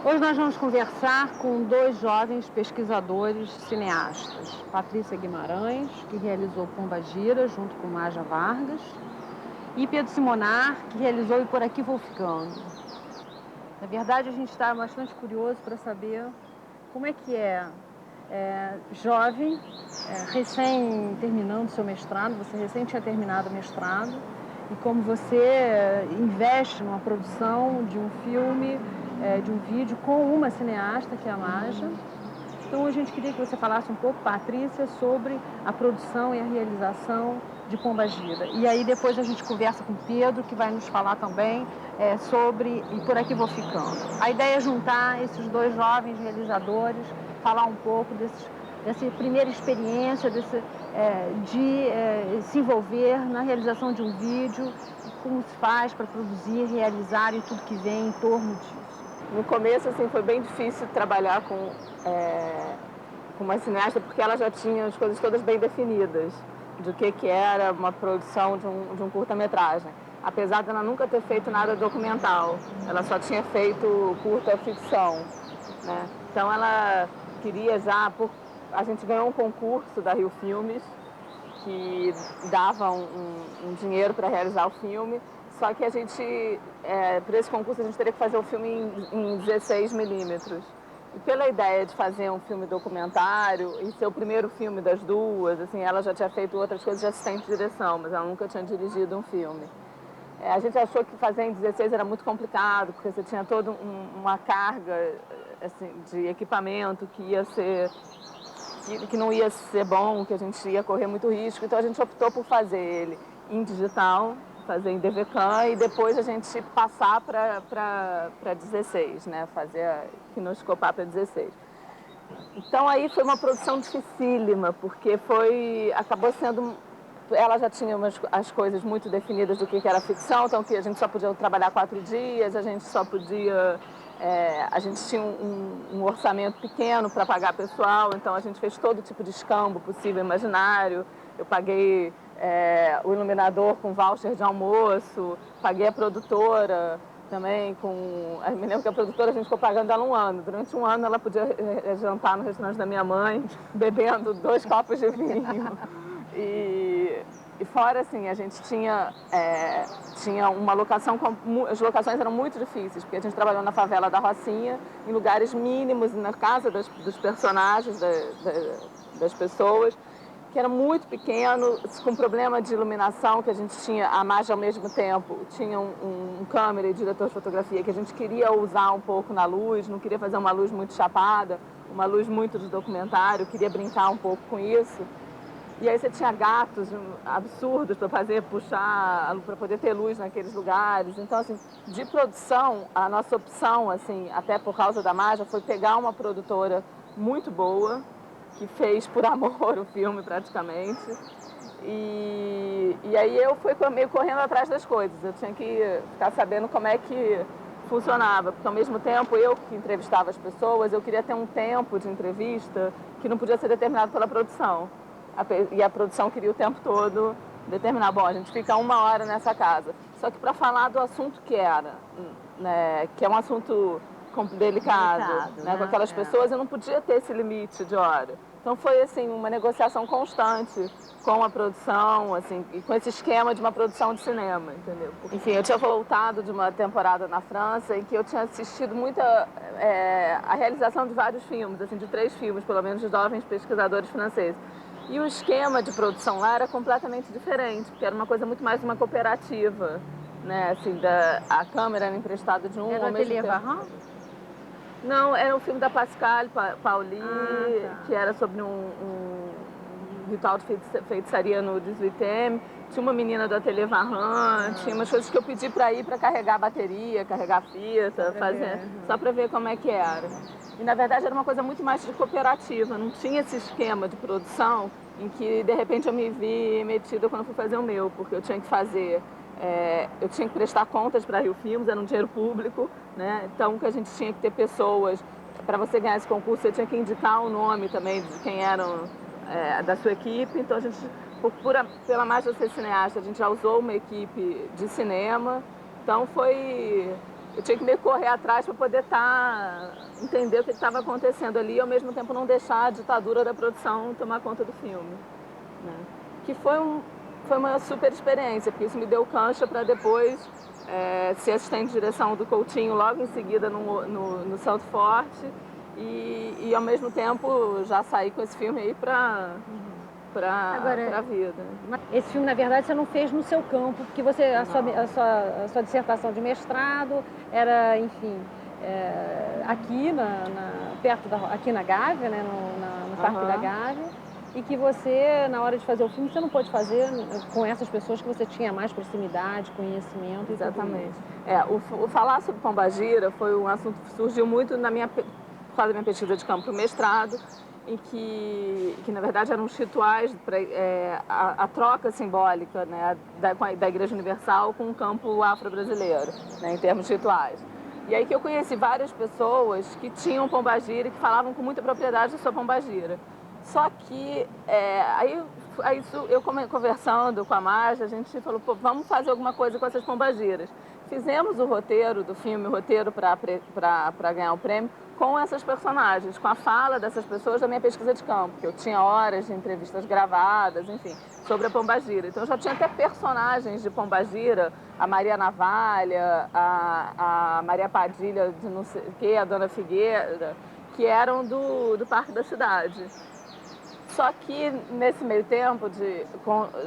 Hoje nós vamos conversar com dois jovens pesquisadores cineastas. Patrícia Guimarães, que realizou Pombagira junto com Maja Vargas, e Pedro Simonar, que realizou E Por Aqui Vou Ficando. Na verdade, a gente está bastante curioso para saber como é que jovem, recém terminando seu mestrado, você recém tinha terminado o mestrado, e como você investe numa produção de um filme, de um vídeo com uma cineasta, que é a Maja. Então a gente queria que você falasse um pouco, Patrícia, sobre a produção e a realização de Pombagira. E aí depois a gente conversa com o Pedro, que vai nos falar também sobre E Por Aqui Vou Ficando. A ideia é juntar esses dois jovens realizadores, falar um pouco dessa primeira experiência, de se envolver na realização de um vídeo, como se faz para produzir, realizar e tudo que vem em torno disso. No começo, assim, foi bem difícil trabalhar com uma cineasta, porque ela já tinha as coisas todas bem definidas do que era uma produção de um curta-metragem. Apesar de ela nunca ter feito nada documental, ela só tinha feito curta-ficção, né? Então ela queria a gente ganhou um concurso da Rio Filmes, que dava um dinheiro para realizar o filme, só que para esse concurso, a gente teria que fazer o filme em 16 milímetros. E pela ideia de fazer um filme documentário e ser o primeiro filme das duas, assim, ela já tinha feito outras coisas de assistente de direção, mas ela nunca tinha dirigido um filme. A gente achou que fazer em 16 era muito complicado, porque você tinha toda uma carga assim, de equipamento que não ia ser bom, que a gente ia correr muito risco, então a gente optou por fazer ele em digital, fazer em DVCAM e depois a gente passar para 16, né? Fazer quinoscopar para 16. Então aí foi uma produção dificílima, porque acabou sendo, ela já tinha as coisas muito definidas do que era ficção, então que a gente só podia trabalhar 4 dias, a gente tinha um orçamento pequeno para pagar pessoal, então a gente fez todo tipo de escambo possível, imaginário. Eu paguei o iluminador com voucher de almoço, paguei a produtora também eu me lembro que a produtora, a gente ficou pagando ela um ano. Durante um ano ela podia jantar no restaurante da minha mãe, bebendo 2 copos de vinho. E fora, assim, a gente tinha uma locação, as locações eram muito difíceis, porque a gente trabalhou na favela da Rocinha, em lugares mínimos, na casa dos personagens, das pessoas, que era muito pequeno, com problema de iluminação, que a gente tinha a Maja ao mesmo tempo, tinha um câmera e diretor de fotografia que a gente queria usar um pouco na luz, não queria fazer uma luz muito chapada, uma luz muito de documentário, queria brincar um pouco com isso. E aí você tinha gatos absurdos para puxar, para poder ter luz naqueles lugares. Então, assim, de produção, a nossa opção, assim, até por causa da Maja, foi pegar uma produtora muito boa, que fez por amor o filme praticamente. E aí eu fui meio correndo atrás das coisas. Eu tinha que ficar sabendo como é que funcionava, porque ao mesmo tempo eu que entrevistava as pessoas, eu queria ter um tempo de entrevista que não podia ser determinado pela produção. E a produção queria o tempo todo determinar, bom, a gente fica 1 hora nessa casa. Só que para falar do assunto que era, né, que é um assunto delicado, né, com aquelas pessoas, eu não podia ter esse limite de hora. Então foi assim uma negociação constante com a produção, assim, e com esse esquema de uma produção de cinema, entendeu? Enfim, eu tinha voltado de uma temporada na França em que eu tinha assistido a realização de vários filmes, assim, de 3 filmes, pelo menos, de jovens pesquisadores franceses. E o esquema de produção lá era completamente diferente, porque era uma coisa muito mais uma cooperativa, né? Assim, a câmera era emprestada de um Era o ao mesmo Ateliê tempo. Varran? Não, era um filme da Pascal Paoli, Tá. que era sobre um ritual de feitiçaria no 18M. Tinha uma menina do Ateliê Varran, tinha umas coisas que eu pedi para ir para carregar bateria, carregar fita, só para ver como é que era. E na verdade era uma coisa muito mais de cooperativa, não tinha esse esquema de produção em que de repente eu me vi metida quando eu fui fazer o meu, porque eu tinha que eu tinha que prestar contas para a Rio Filmes, era um dinheiro público, né? Então que a gente tinha que ter pessoas, para você ganhar esse concurso você tinha que indicar o nome também de quem eram da sua equipe, então a gente, pela mais de ser cineasta, a gente já usou uma equipe de cinema, então foi eu tinha que meio correr atrás para poder entender o que estava acontecendo ali e ao mesmo tempo não deixar a ditadura da produção tomar conta do filme, né? Que foi uma super experiência, porque isso me deu cancha para depois ser assistente de direção do Coutinho logo em seguida no Santo Forte e ao mesmo tempo já sair com esse filme aí para a vida. Esse filme, na verdade, você não fez no seu campo, porque a sua dissertação de mestrado era, enfim, aqui, aqui na Gávea, né, no Parque da Gávea, e que você, na hora de fazer o filme, você não pôde fazer com essas pessoas que você tinha mais proximidade, conhecimento. Exatamente. O falar sobre Pombagira foi um assunto que surgiu muito por causa da minha pesquisa de campo para o mestrado, em que na verdade eram os rituais, a troca simbólica, né, da Igreja Universal com o campo afro-brasileiro, né, em termos rituais. E aí que eu conheci várias pessoas que tinham pombagira e que falavam com muita propriedade da sua pombagira. Só que eu conversando com a Marja, a gente falou, pô, vamos fazer alguma coisa com essas pombagiras. Fizemos o roteiro do filme, o roteiro para ganhar o prêmio, com essas personagens, com a fala dessas pessoas da minha pesquisa de campo, que eu tinha horas de entrevistas gravadas, enfim, sobre a pombagira. Então eu já tinha até personagens de pombagira, a Maria Navalha, a Maria Padilha, de não sei o quê, a Dona Figueira, que eram do Parque da Cidade. Só que nesse meio tempo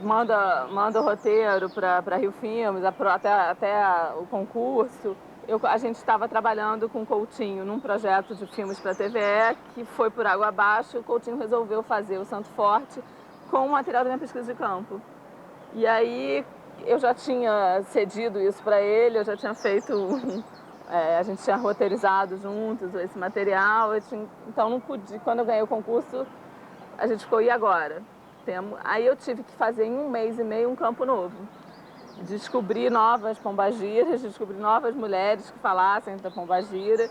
manda o roteiro para Rio Filmes, até o concurso, a gente estava trabalhando com o Coutinho num projeto de filmes para a TVE, que foi por água abaixo, e o Coutinho resolveu fazer o Santo Forte com o material da minha pesquisa de campo. E aí eu já tinha cedido isso para ele, eu já tinha feito... a gente tinha roteirizado juntos esse material, então não podia, quando eu ganhei o concurso, a gente ficou, e agora? Aí eu tive que fazer em 1 mês e meio um campo novo. Descobrir novas pombagiras, descobrir novas mulheres que falassem da pombagira.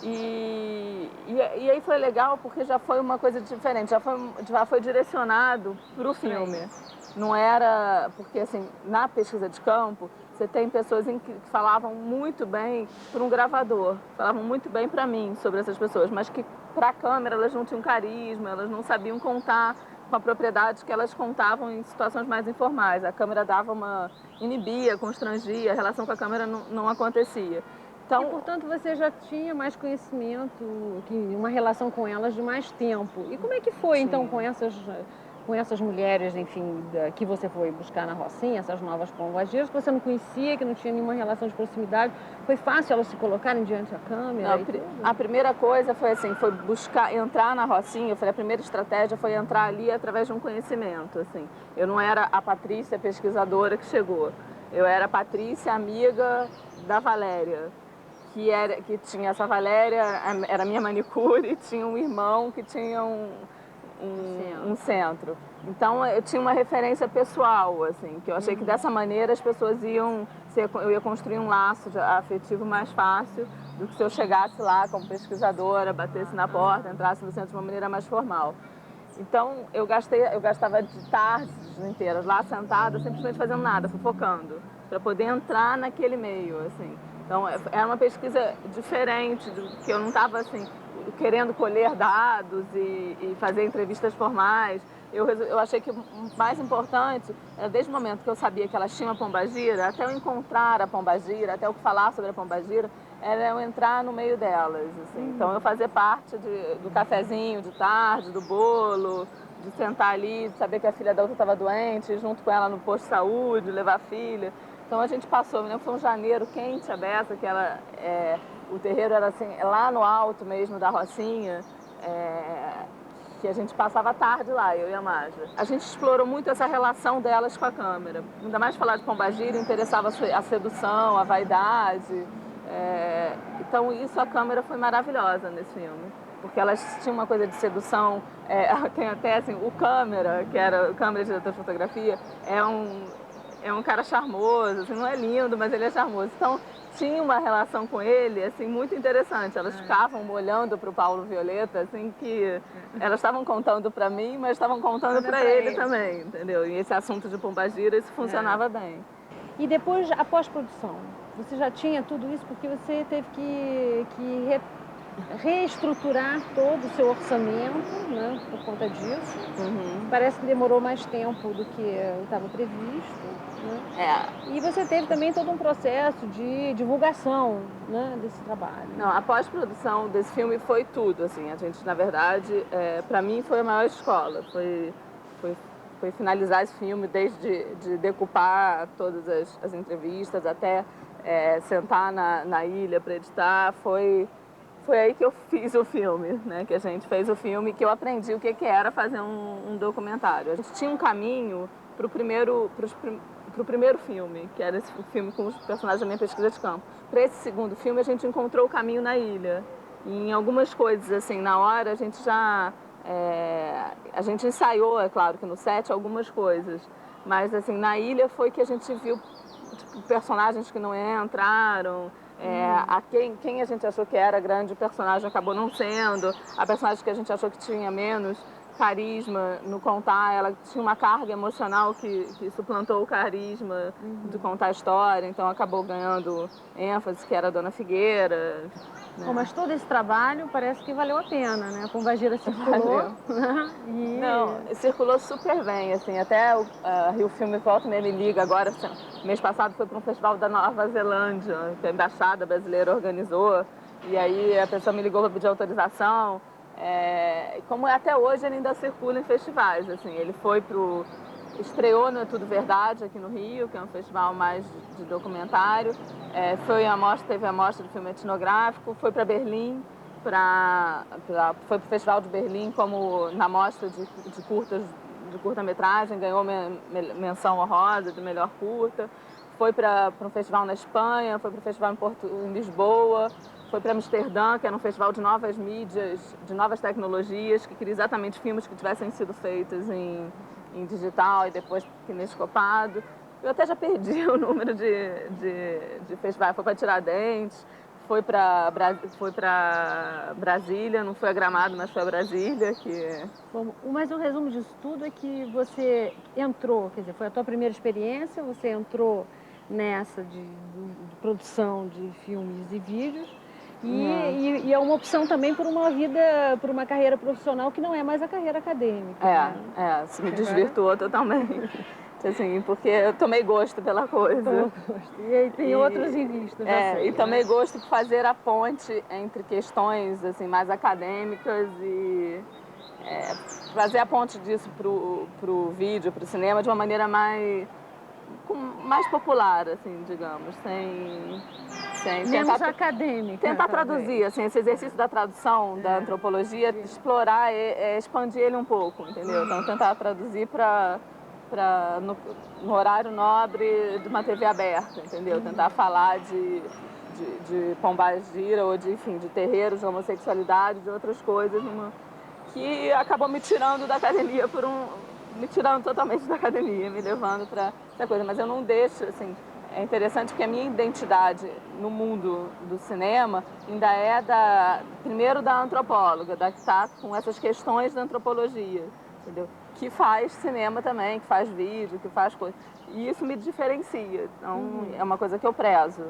E aí foi legal porque já foi uma coisa diferente, já foi direcionado para o filme. Não era, porque assim, na pesquisa de campo, você tem pessoas que falavam muito bem para um gravador, falavam muito bem para mim sobre essas pessoas, mas que para a câmera elas não tinham carisma, elas não sabiam contar com a propriedade que elas contavam em situações mais informais. A câmera inibia, constrangia, a relação com a câmera não acontecia. Então, e, portanto, você já tinha mais conhecimento, uma relação com elas de mais tempo. E como é que foi, então, com essas mulheres, enfim, que você foi buscar na Rocinha, essas novas pombagiras, que você não conhecia, que não tinha nenhuma relação de proximidade? Foi fácil elas se colocarem diante da câmera? A primeira coisa foi assim, foi entrar na Rocinha. Eu falei, a primeira estratégia foi entrar ali através de um conhecimento, assim. Eu não era a Patrícia pesquisadora que chegou. Eu era a Patrícia, amiga da Valéria. Que tinha essa Valéria, era minha manicure, e tinha um irmão que tinha um centro. Então eu tinha uma referência pessoal, assim, que eu achei que dessa maneira as pessoas eu ia construir um laço afetivo mais fácil do que se eu chegasse lá como pesquisadora, batesse na porta, entrasse no centro de uma maneira mais formal. Então eu gastava de tardes inteiras lá sentada, simplesmente fazendo nada, fofocando, para poder entrar naquele meio, assim. Então, era uma pesquisa diferente, que eu não estava assim, querendo colher dados e fazer entrevistas formais. Eu achei que o mais importante, desde o momento que eu sabia que elas tinham a pombagira, até eu encontrar a pombagira, até eu falar sobre a pombagira, era eu entrar no meio delas. Assim. Então, eu fazer parte do cafezinho de tarde, do bolo, de sentar ali, de saber que a filha da outra estava doente, ir junto com ela no posto de saúde, levar a filha. Então a gente passou, me lembro que foi um janeiro quente a beça, que o terreiro era assim, lá no alto mesmo da Rocinha, que a gente passava a tarde lá, eu e a Marja. A gente explorou muito essa relação delas com a câmera. Ainda mais falar de pombagira, interessava a sedução, a vaidade. Então isso, a câmera foi maravilhosa nesse filme. Porque elas tinham uma coisa de sedução, tem até assim, o câmera, que era o câmera diretor de fotografia, é um cara charmoso, assim, não é lindo, mas ele é charmoso. Então, tinha uma relação com ele, assim, muito interessante. Elas ficavam olhando para o Paulo Violeta, assim, que elas estavam contando para mim, mas estavam contando para ele também, entendeu? E esse assunto de pombagira, isso funcionava bem. E depois, a pós-produção? você já tinha tudo isso porque você teve que reestruturar todo o seu orçamento, né, por conta disso. Parece que demorou mais tempo do que estava previsto, né? E você teve também todo um processo de divulgação, né, desse trabalho. Não, a pós-produção desse filme foi tudo, assim, a gente, na verdade, para mim foi a maior escola, foi finalizar esse filme, desde de decupar todas as entrevistas até sentar na ilha para editar, foi aí que eu fiz o filme, né? Que a gente fez o filme, que eu aprendi o que era fazer um documentário. A gente tinha um caminho pro primeiro filme, que era esse filme com os personagens da minha pesquisa de campo. Para esse segundo filme, a gente encontrou o caminho na ilha. E em algumas coisas, assim, na hora, a gente já... a gente ensaiou, é claro, que no set, algumas coisas. Mas, assim, na ilha foi que a gente viu tipo, personagens que não entraram... quem a gente achou que era grande, o personagem acabou não sendo. A personagem que a gente achou que tinha menos carisma no contar, ela tinha uma carga emocional que suplantou o carisma de contar a história, então acabou ganhando ênfase, que era a Dona Figueira. Né? Bom, mas todo esse trabalho parece que valeu a pena, né? A Pombagira circulou. Não, circulou super bem, assim, até o Rio Filme Volta me liga agora, mês passado foi para um festival da Nova Zelândia, que a Embaixada Brasileira organizou, e aí a pessoa me ligou para pedir autorização, como até hoje ele ainda circula em festivais, assim, ele estreou no É Tudo Verdade aqui no Rio, que é um festival mais de documentário, teve a mostra de filme etnográfico, foi para Berlim, foi para o Festival de Berlim como na mostra de curta-metragem, ganhou menção honrosa de melhor curta, foi para um festival na Espanha, foi para o festival em Lisboa, foi para Amsterdã, que era um festival de novas mídias, de novas tecnologias, que queria exatamente filmes que tivessem sido feitos em digital e depois kinescopado. Eu até já perdi o número de festivais. Foi para Tiradentes, foi para Brasília, não foi a Gramado, mas foi a Brasília. Bom, mas o resumo disso tudo é que você entrou, quer dizer, foi a tua primeira experiência, você entrou nessa de produção de filmes e vídeos, e é uma opção também por uma carreira profissional que não é mais a carreira acadêmica. Se me desvirtuou totalmente. Assim, porque eu tomei gosto pela coisa. E aí tem outros em vista, e tomei gosto por fazer a ponte entre questões assim, mais acadêmicas e fazer a ponte disso pro vídeo, pro cinema, de uma maneira mais popular, assim, digamos, sem menos acadêmica. Tentar traduzir, assim, esse exercício da tradução, da antropologia, explorar, expandir ele um pouco, entendeu? Então, tentar traduzir no horário nobre de uma TV aberta, entendeu? Tentar falar de pombagira ou de terreiros de homossexualidade, de outras coisas, que acabou me tirando da academia me tirando totalmente da academia, me levando para essa coisa. Mas eu não deixo, assim, é interessante porque a minha identidade no mundo do cinema ainda primeiro da antropóloga, que está com essas questões da antropologia, entendeu? Que faz cinema também, que faz vídeo, que faz coisa. E isso me diferencia, então é uma coisa que eu prezo.